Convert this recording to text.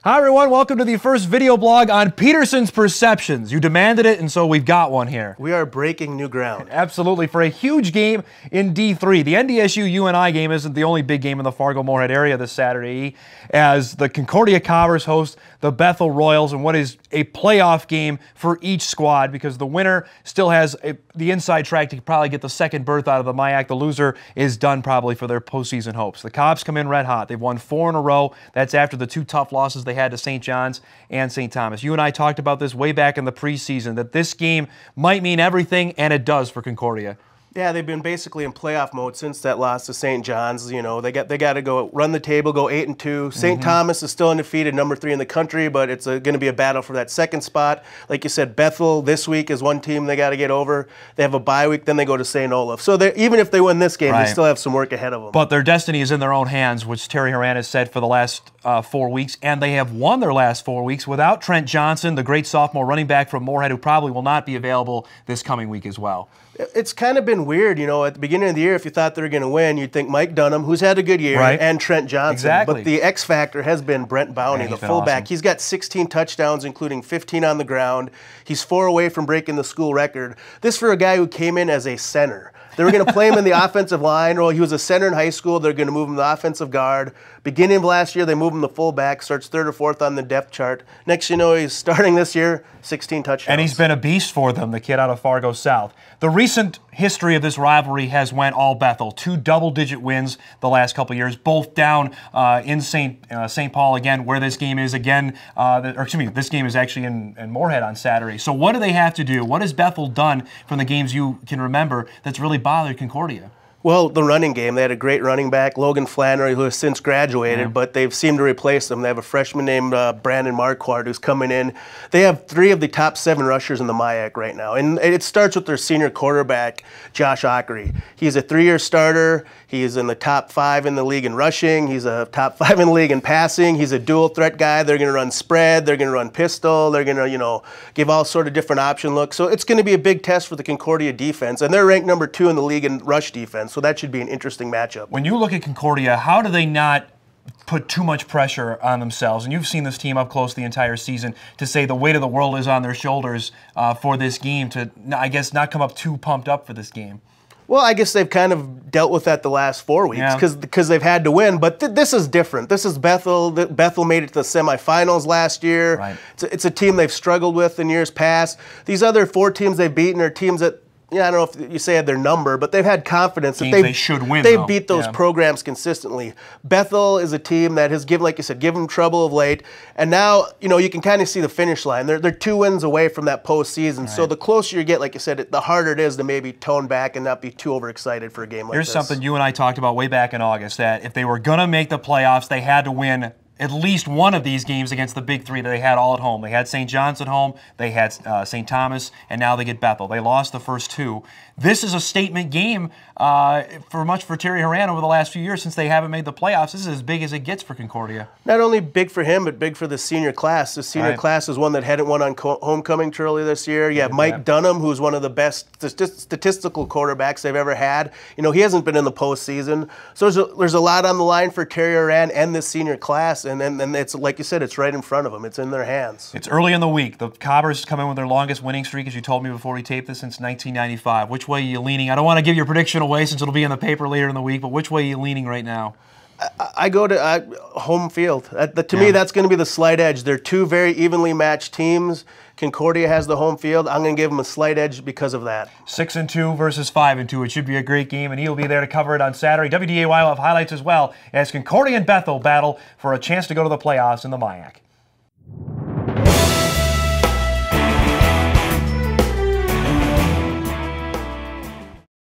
Hi everyone, welcome to the first video blog on Peterson's perceptions. You demanded it, and so we've got one here. We are breaking new ground. Absolutely, for a huge game in D3. The NDSU UNI game isn't the only big game in the Fargo-Moorhead area this Saturday, as the Concordia Cobbers host the Bethel Royals in what is a playoff game for each squad, because the winner still has the inside track to probably get the second berth out of the MIAC. The loser is done probably for their postseason hopes. The Cobbs come in red hot. They've won 4 in a row. That's after the 2 tough losses they had to St. John's and St. Thomas. You and I talked about this way back in the preseason, that this game might mean everything, and it does for Concordia. Yeah, they've been basically in playoff mode since that loss to St. John's. You know, they got to go run the table, go 8-2. St. Thomas is still undefeated, number 3 in the country, but it's going to be a battle for that second spot. Like you said, Bethel this week is one team they got to get over. They have a bye week, then they go to St. Olaf. So even if they win this game, they still have some work ahead of them. But their destiny is in their own hands, which Terry Horan has said for the last 4 weeks, and they have won their last 4 weeks without Trent Johnson, the great sophomore running back from Moorhead, who probably will not be available this coming week as well. It's kind of been weird, you know, at the beginning of the year, if you thought they were going to win, you'd think Mike Dunham, who's had a good year, and Trent Johnson. Exactly. But the X factor has been Brent Bowney, the fullback. Awesome. He's got 16 touchdowns, including 15 on the ground. He's 4 away from breaking the school record. This for a guy who came in as a center. They were going to play him in the offensive line. Well, he was a center in high school. They're going to move him to the offensive guard. Beginning of last year, they moved him to fullback, starts 3rd or 4th on the depth chart. Next you know, he's starting this year, 16 touchdowns. And he's been a beast for them, the kid out of Fargo South. The recent history of this rivalry has went all Bethel. 2 double-digit wins the last couple of years, both down in St. Paul again, where this game is again, this game is actually in Moorhead on Saturday. So what do they have to do? What has Bethel done from the games you can remember that's really bothered Concordia? Well, the running game. They had a great running back, Logan Flannery, who has since graduated, but they've seemed to replace him. They have a freshman named Brandon Marquardt who's coming in. They have 3 of the top 7 rushers in the MIAC right now. And it starts with their senior quarterback, Josh Ockery. He's a 3-year starter. He is in the top 5 in the league in rushing. He's a top 5 in the league in passing. He's a dual threat guy. They're going to run spread. They're going to run pistol. They're going to, you know, give all sort of different option looks. So it's going to be a big test for the Concordia defense. And they're ranked number 2 in the league in rush defense. So that should be an interesting matchup. When you look at Concordia, how do they not put too much pressure on themselves? And you've seen this team up close the entire season, to say the weight of the world is on their shoulders for this game, to, I guess, not come up too pumped up for this game. Well, I guess they've kind of dealt with that the last 4 weeks because they've had to win. But this is different. This is Bethel. Bethel made it to the semifinals last year. Right. It's a team they've struggled with in years past. These other 4 teams they've beaten are teams that, I don't know if you say had their number, but they've had confidence that they should win. They've beat those programs consistently. Bethel is a team that has given, like you said, given trouble of late, and now you can kind of see the finish line. They're 2 wins away from that postseason. Right. So the closer you get, like you said, the harder it is to maybe tone back and not be too overexcited for a game like this. Here's something you and I talked about way back in August, that if they were going to make the playoffs, they had to win at least one of these games against the big 3 that they had all at home. They had St. John's at home, they had St. Thomas, and now they get Bethel. They lost the first 2. This is a statement game for Terry Horan over the last few years, since they haven't made the playoffs. This is as big as it gets for Concordia. Not only big for him, but big for the senior class. The senior class is one that hadn't won on homecoming early this year. You have Mike Dunham, who's one of the best statistical quarterbacks they've ever had. You know, he hasn't been in the postseason. So there's a lot on the line for Terry Horan and this senior class. And it's, like you said, it's right in front of them. It's in their hands. It's early in the week. The Cobbers come in with their longest winning streak, as you told me before we taped this, since 1995. Which way are you leaning? I don't want to give your prediction away, since it'll be in the paper later in the week, but which way are you leaning right now? I go to home field. To me, that's going to be the slight edge. They're 2 very evenly matched teams. Concordia has the home field. I'm going to give them a slight edge because of that. 6-2 versus 5-2. It should be a great game, and he'll be there to cover it on Saturday. WDAY will have highlights as well, as Concordia and Bethel battle for a chance to go to the playoffs in the MIAC.